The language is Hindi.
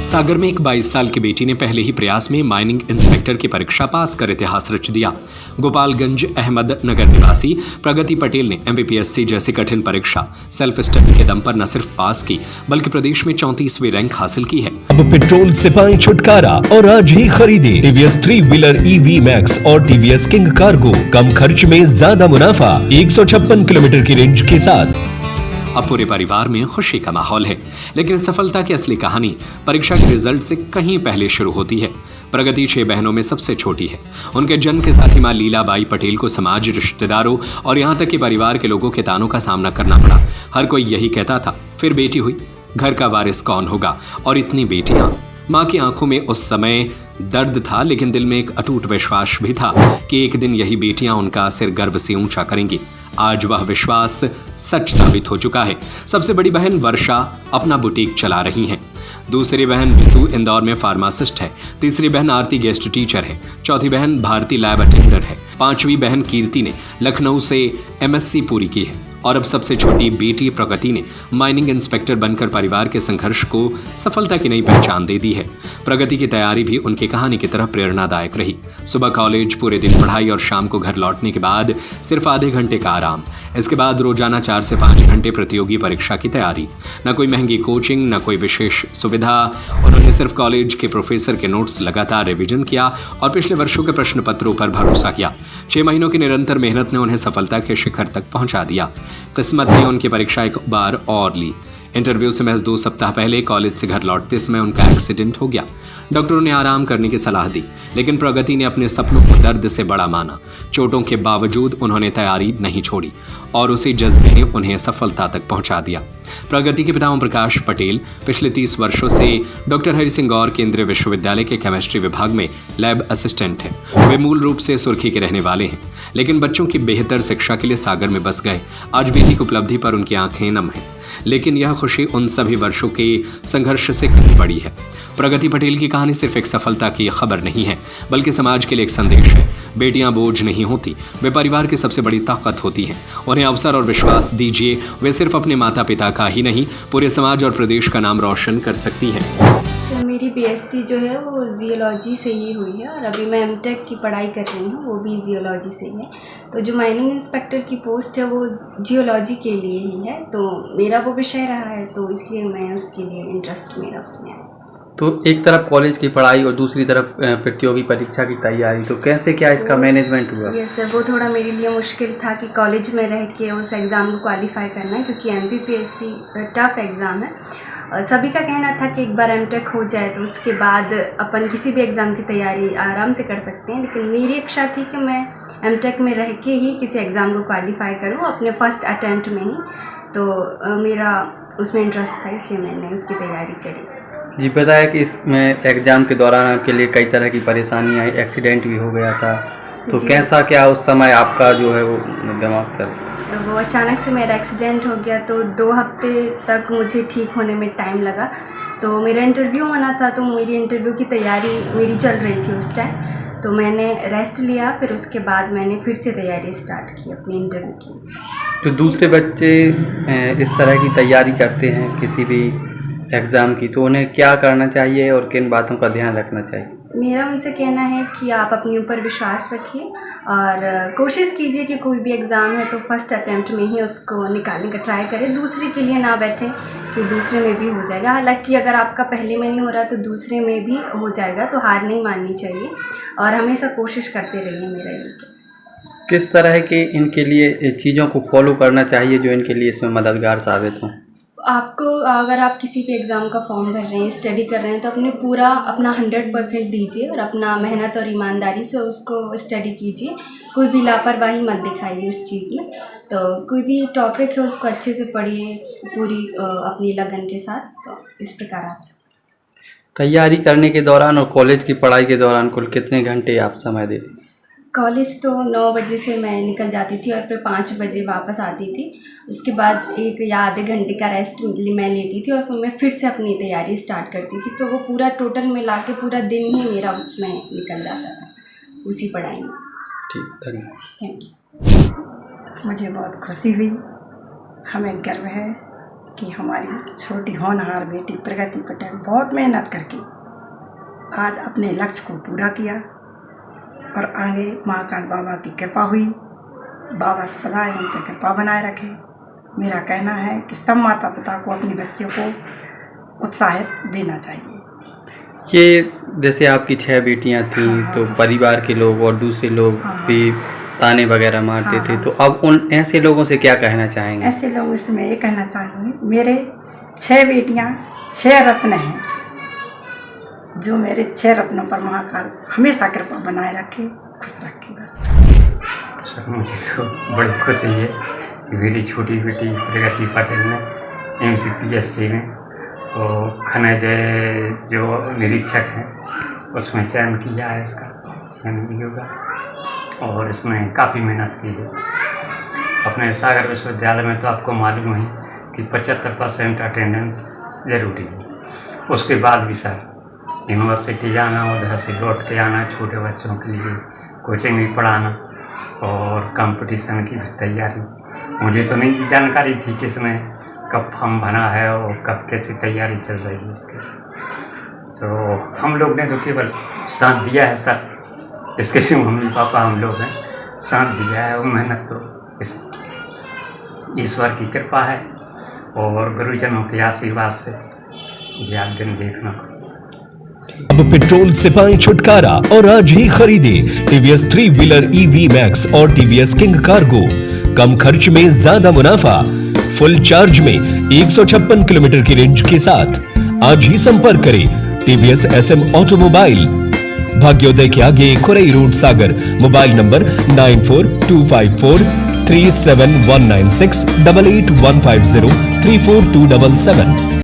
सागर में एक 22 साल की बेटी ने पहले ही प्रयास में माइनिंग इंस्पेक्टर की परीक्षा पास कर इतिहास रच दिया। गोपालगंज अहमद नगर निवासी प्रगति पटेल ने एमपीपीएससी जैसी कठिन परीक्षा सेल्फ स्टडी के दम पर न सिर्फ पास की बल्कि प्रदेश में 34वीं रैंक हासिल की है। अब पेट्रोल से पाएं छुटकारा और आज ही खरीदे टीवीएस 3 व्हीलर EV मैक्स और टीवीएस किंग कार्गो। कम खर्च में ज्यादा मुनाफा 156 किलोमीटर की रेंज के साथ। अब पूरे परिवार में खुशी का माहौल है, लेकिन सफलता की असली कहानी परीक्षा के रिजल्ट से कहीं पहले शुरू होती है। प्रगति 6 बहनों में सबसे छोटी है। उनके जन्म के साथ ही मां लीलाबाई पटेल को समाज, रिश्तेदारों और यहाँ तक कि परिवार के लोगों के तानों का सामना करना पड़ा। हर कोई यही कहता था, फिर बेटी हुई, घर का वारिस कौन होगा? और इतनी बेटियां। माँ की आंखों में उस समय दर्द था, लेकिन दिल में एक अटूट विश्वास भी था कि एक दिन यही बेटियां उनका सिर गर्व से ऊंचा करेंगी। आज वह विश्वास सच साबित हो चुका है। सबसे बड़ी बहन वर्षा अपना बुटीक चला रही हैं। दूसरी बहन बितू इंदौर में फार्मासिस्ट है। तीसरी बहन आरती गेस्ट टीचर है। चौथी बहन भारती लैब अटेंडर है। पांचवी बहन कीर्ति ने लखनऊ से MSc पूरी की है और अब सबसे छोटी बेटी प्रगति ने माइनिंग इंस्पेक्टर बनकर परिवार के संघर्ष को सफलता की नई पहचान दे दी है। प्रगति की तैयारी भी उनकी कहानी की तरह प्रेरणादायक रही। सुबह कॉलेज, पूरे दिन पढ़ाई और शाम को घर लौटने के बाद सिर्फ आधे घंटे का आराम। इसके बाद रोजाना 4 से 5 घंटे प्रतियोगी परीक्षा की तैयारी। न कोई महंगी कोचिंग, न कोई विशेष सुविधा। उन्होंने सिर्फ कॉलेज के प्रोफेसर के नोट्स लगातार रिवीजन किया और पिछले वर्षों के प्रश्न पत्रों पर भरोसा किया। 6 महीनों की निरंतर मेहनत ने उन्हें सफलता के शिखर तक पहुंचा दिया। किस्मत ने उनकी परीक्षा एक बार और ली। इंटरव्यू से महज 2 सप्ताह पहले कॉलेज से घर लौटते समय उनका एक्सीडेंट हो गया। डॉक्टरों ने आराम करने की सलाह दी, लेकिन प्रगति ने अपने सपनों को दर्द से बड़ा माना। चोटों के बावजूद उन्होंने तैयारी नहीं छोड़ी और उसी जज्बे ने उन्हें सफलता तक पहुंचा दिया। प्रगति के पिता ओम प्रकाश पटेल पिछले 30 वर्षों से डॉक्टर हरि सिंह गौर केंद्रीय विश्वविद्यालय के केमिस्ट्री विभाग में लैब असिस्टेंट हैं। वे मूल रूप से सुर्खी के रहने वाले हैं, लेकिन बच्चों की बेहतर शिक्षा के लिए सागर में बस गए। आज बेटी की उपलब्धि पर उनकी आंखें नम हैं, लेकिन यह खुशी उन सभी वर्षों के संघर्ष से कहीं बड़ी है। प्रगति पटेल की कहानी सिर्फ एक सफलता की खबर नहीं है, बल्कि समाज के लिए एक संदेश है। बेटियां बोझ नहीं होती, वे परिवार की सबसे बड़ी ताकत होती हैं। उन्हें अवसर और विश्वास दीजिए, वे सिर्फ अपने माता पिता का ही नहीं, पूरे समाज और प्रदेश का नाम रोशन कर सकती हैं। तो मेरी BSc जो है वो जियोलॉजी से ही हुई है और अभी मैं MTech की पढ़ाई कर रही हूँ, वो भी जियोलॉजी से ही है। तो जो माइनिंग इंस्पेक्टर की पोस्ट है वो जियोलॉजी के लिए ही है, तो मेरा वो विषय रहा है, तो इसलिए मैं उसके लिए इंटरेस्ट मेरा उसमें है। तो एक तरफ कॉलेज की पढ़ाई और दूसरी तरफ प्रतियोगी परीक्षा की तैयारी, तो कैसे क्या इसका मैनेजमेंट हुआ? यस सर, वो थोड़ा मेरे लिए मुश्किल था कि कॉलेज में रह के उस एग्ज़ाम को क्वालिफाई करना है, क्योंकि MPPSC टफ एग्ज़ाम है। सभी का कहना था कि एक बार MTech हो जाए तो उसके बाद अपन किसी भी एग्ज़ाम की तैयारी आराम से कर सकते हैं, लेकिन मेरी इच्छा थी कि मैं MTech में रह के ही किसी एग्ज़ाम को क्वालिफाई करूँ अपने फर्स्ट अटैम्प्ट में ही। तो मेरा उसमें इंटरेस्ट था, इसलिए मैंने उसकी तैयारी करी। जी, पता है कि इसमें एग्ज़ाम के दौरान आपके लिए कई तरह की परेशानियाँ आई, एक्सीडेंट भी हो गया था, तो कैसा क्या उस समय आपका जो है वो दिमाग था? वो अचानक से मेरा एक्सीडेंट हो गया, तो 2 हफ्ते तक मुझे ठीक होने में टाइम लगा। तो मेरा इंटरव्यू होना था, तो मेरी इंटरव्यू की तैयारी मेरी चल रही थी उस टाइम, तो मैंने रेस्ट लिया। फिर उसके बाद मैंने फिर से तैयारी स्टार्ट की अपनी इंटरव्यू की। तो दूसरे बच्चे इस तरह की तैयारी करते हैं किसी भी एग्ज़ाम की, तो उन्हें क्या करना चाहिए और किन बातों का ध्यान रखना चाहिए? मेरा उनसे कहना है कि आप अपने ऊपर विश्वास रखिए और कोशिश कीजिए कि कोई भी एग्ज़ाम है तो फर्स्ट अटैम्प्ट में ही उसको निकालने का ट्राई करें। दूसरे के लिए ना बैठे कि दूसरे में भी हो जाएगा। हालांकि अगर आपका पहले में नहीं हो रहा तो दूसरे में भी हो जाएगा, तो हार नहीं माननी चाहिए और हमेशा कोशिश करते रहिए। मेरा ये किस तरह के इनके लिए चीज़ों को फॉलो करना चाहिए जो इनके लिए इसमें मददगार साबित हों? आपको अगर आप किसी भी एग्ज़ाम का फॉर्म भर रहे हैं, स्टडी कर रहे हैं, तो अपना 100% दीजिए और अपना मेहनत और ईमानदारी से उसको स्टडी कीजिए। कोई भी लापरवाही मत दिखाइए उस चीज़ में। तो कोई भी टॉपिक है उसको अच्छे से पढ़िए पूरी अपनी लगन के साथ। तो इस प्रकार आप तैयारी करने के दौरान और कॉलेज की पढ़ाई के दौरान कुल कितने घंटे आप समय देती थी? कॉलेज तो 9 बजे से मैं निकल जाती थी और फिर 5 बजे वापस आती थी। उसके बाद 1 या आधे घंटे का रेस्ट मैं लेती थी और फिर मैं फिर से अपनी तैयारी स्टार्ट करती थी। तो वो पूरा टोटल मिला के पूरा दिन ही मेरा उसमें निकल जाता था, उसी पढ़ाई में। ठीक, धन्यवाद। Thank you. मुझे बहुत खुशी हुई, हमें गर्व है कि हमारी छोटी होनहार बेटी प्रगति पटेल बहुत मेहनत करके आज अपने लक्ष्य को पूरा किया और आगे महाकाल बाबा की कृपा हुई। बाबा सदा उन पर कृपा बनाए रखे। मेरा कहना है कि सब माता पिता को अपने बच्चों को उत्साहित देना चाहिए। ये जैसे आपकी 6 बेटियां थीं, तो परिवार के लोग और दूसरे लोग भी ताने वगैरह मारते थे, तो अब उन ऐसे लोगों से क्या कहना चाहेंगे? ऐसे लोगों से मैं ये कहना चाहूँगी, मेरे 6 बेटियां 6 रत्न हैं, जो मेरे 6 रत्नों पर महाकाल हमेशा कृपा बनाए रखे, खुश रखे। बस सर मुझे तो बड़ी खुशी है कि मेरी छोटी बेटी प्रगति पटेल ने MPPSC में और खनिज जो निरीक्षक हैं उसमें चयन किया है, इसका चयन भी होगा और इसने काफ़ी मेहनत की है। अपने सागर विश्वविद्यालय में तो आपको मालूम है कि 75% अटेंडेंस ज़रूरी है। उसके बाद भी सर यूनिवर्सिटी जाना, उधर से लौट के आना, छोटे बच्चों के लिए कोचिंग भी पढ़ाना और कंपटीशन की भी तैयारी। मुझे तो नहीं जानकारी थी कि इसमें कब फॉर्म भरा है और कब कैसी तैयारी चल रही है इसकी। तो हम लोग ने तो केवल साथ दिया है सर, इसके जो मम्मी पापा हम लोग हैं साथ दिया है, वो मेहनत तो ईश्वर की कृपा है और गुरुजनों के आशीर्वाद से ये आज दिन देखना को। अब पेट्रोल से पाएं छुटकारा और आज ही खरीदे TVS 3 व्हीलर EV मैक्स और TVS किंग कार्गो। कम खर्च में ज्यादा मुनाफा, फुल चार्ज में 156 किलोमीटर की रेंज के साथ। आज ही संपर्क करें TVS SM ऑटोमोबाइल, भाग्योदय के आगे Khurai road Sagar. Mobile number 9425437196 8815034277।